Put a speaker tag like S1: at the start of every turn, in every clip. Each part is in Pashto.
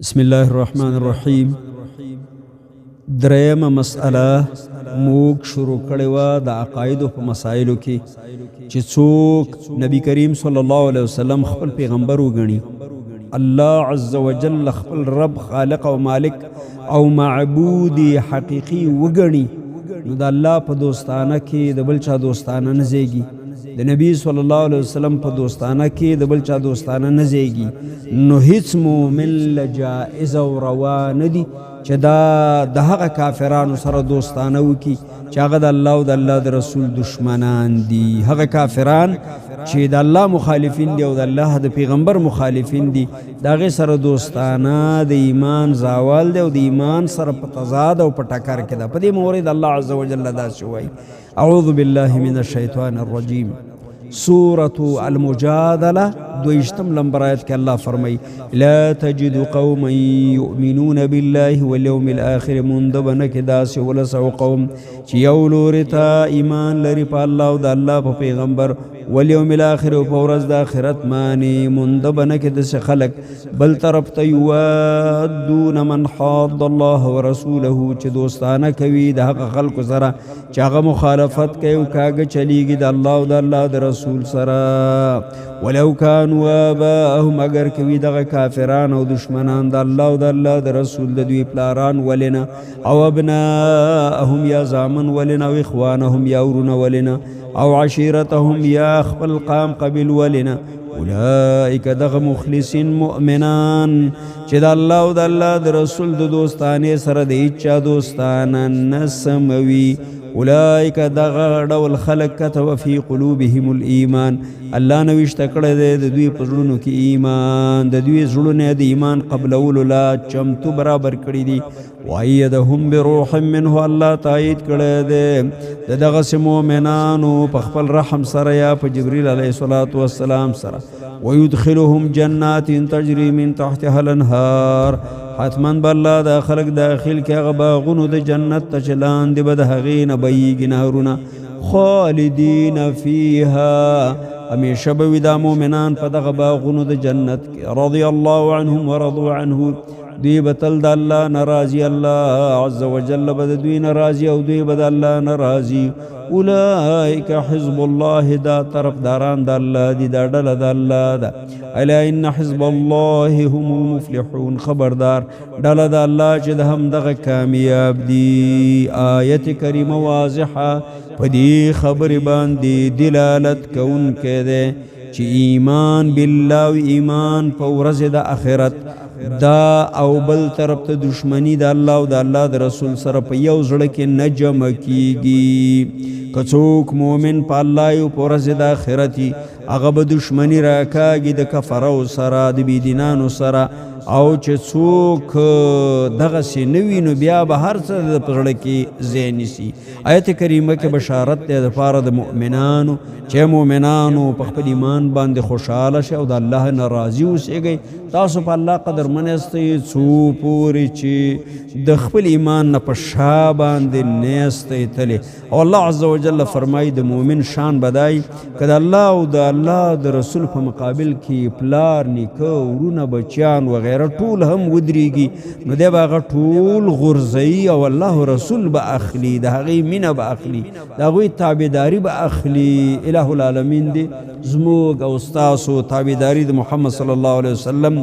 S1: بسم الله الرحمن الرحیم. دریم مسئله موږ شروع کړې وه د عقایدو په مسایلو کې چې څوک نبی کریم صلی الله علیه وسلم خپل پیغمبر وګڼي، الله عز وجل خپل رب خالق او مالک او معبود حقیقي وګڼي، نو د الله په دوستانه کې د بل چا دوستانه نه زیږي، د نبی صلی الله علیه وسلم په دوستانه کې د بل چا دوستانه نه زیږي، نو هیڅ مومن له جائز او روا نه دي چې دا د هغه کافرانو سره دوستانه وکړي چې هغه د الله او د الله د رسول دشمنان دي. هغه کافران چې د الله مخالفین دي او د الله د پیغمبر مخالفین دي، د هغې سره دوستانه د ایمان زوال دی او د ایمان سره په تضاد او په ټکر کې ده. په دې مورد الله عز وجل داسې وایي: اعوذ بالله من الشیطان الرجیم. سورة المجادله 22 نمبر آیت کې الله فرمایي: لا تجد قوما یؤمنون بالله واليوم الاخر. مندبنه کې داسې ولسو قوم چې یو لوري ته ایمان لري په الله او د الله په پیغمبر، والیوم الاخر او په ورځ د آخرت باندې، مندبنه کې داسې خلک بل طرف ته یوادون من حاد الله ورسوله، چې دوستانه کوي د هغه خلکو سره چې هغه مخالفت کوي او کاږه چلیږي د الله او د الله د رسول سره. ولو کانوا آباءهم، اگر کوي دغه کافران او دشمنان د الله او د الله د رسول د دوی پلاران ولنه، او ابناءهم یا زامن ولنه، او اخوانهم یا ورونه ولنه، او عشیرتهم یا خپل قام قبیل ولنه، اولئک دغه مخلصین مؤمنان چې د الله او د الله د رسول د دوستانې سره د هیچا دوستانه نه سموي، اولئک دغه ډول خلق کتب فی قلوبهم الایمان، الله نوشته کړی دی د دوی په زړونو کې ایمان، د دوی زړونه د ایمان قبلولو لا چمتو برابر کړي دي. وایدهم بروح منه، الله تایید کړی دی د دغسې مؤمنانو په خپل رحم سره یا په جبریل علیه الصلاة والسلام سره. ویدخلهم جنات تجری من تحتها الانهار، حتما به الله دا خلق داخل کې هغه باغونو د جنت ته چې لاندې به د هغې نه بهیږي نهرونه، خالدین فیها، همیشه به وي دا مؤمنان په دغه باغونو د جنت کې. رضی الله عنهم ورضوا عنه، دوی به تل د الله نه راضي، الله عز وجل به د دوی نه راضي او دوی به د الله نه راضي. اولئک حزب الله، دا طرفداران د الله دي، دا ډله د الله ده. الا ان حزب الله هم المفلحون، خبردار ډله د الله چې د هم دغه کامیاب دي. آیت کریمه واضحه په دې خبرې باندې دلالت کوونکی دی چې ایمان بالله او ایمان په ورځ د آخرت دا او بل طرف ته دشمنی د الله او د الله د رسول سره په یو زړه کې نه جمع کیږي. که څوک مؤمن په الله او په ورځ د آخرت هغه به دشمنی راکاږي د کفرو سره، د بېدینانو سره، او چې څوک دغسې نه وي نو بیا به هر څه د په زړه کې ځای نیسي. آیت کریمه کې بشارت دی دپاره د مؤمنانو چې مؤمنانو په خپل ایمان باندې خوشحاله شئ او د الله نه راضي اوسېږئ. تاسو په الله قدرمن یاستئ څو پورې چې د خپل ایمان نه په شا باندې نه یاستئ تللی. او الله عز وجل فرمایي د مؤمن شان بدای که د الله او د الله د رسول په مقابل کې پلار، نیکه، ورونه، بچیان وغیره ټول هم ودرېږي، نو دی به هغه ټول غورځوي او الله رسول به اخلي، د هغې مینه به اخلي، د هغوی تابعداري به اخلي. الہ العالمین دی زموږ او ستاسو تابعداري د محمد صلی الله علیه وسلم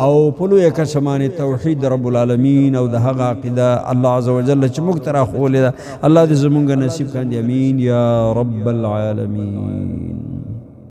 S1: او په لویه کچه باندې توحید رب العالمین او د هغه عقیده الله عز وجل چې موږ ته راښولې ده، الله دې زموږ نصیب کاندي. امین یا رب العالمین.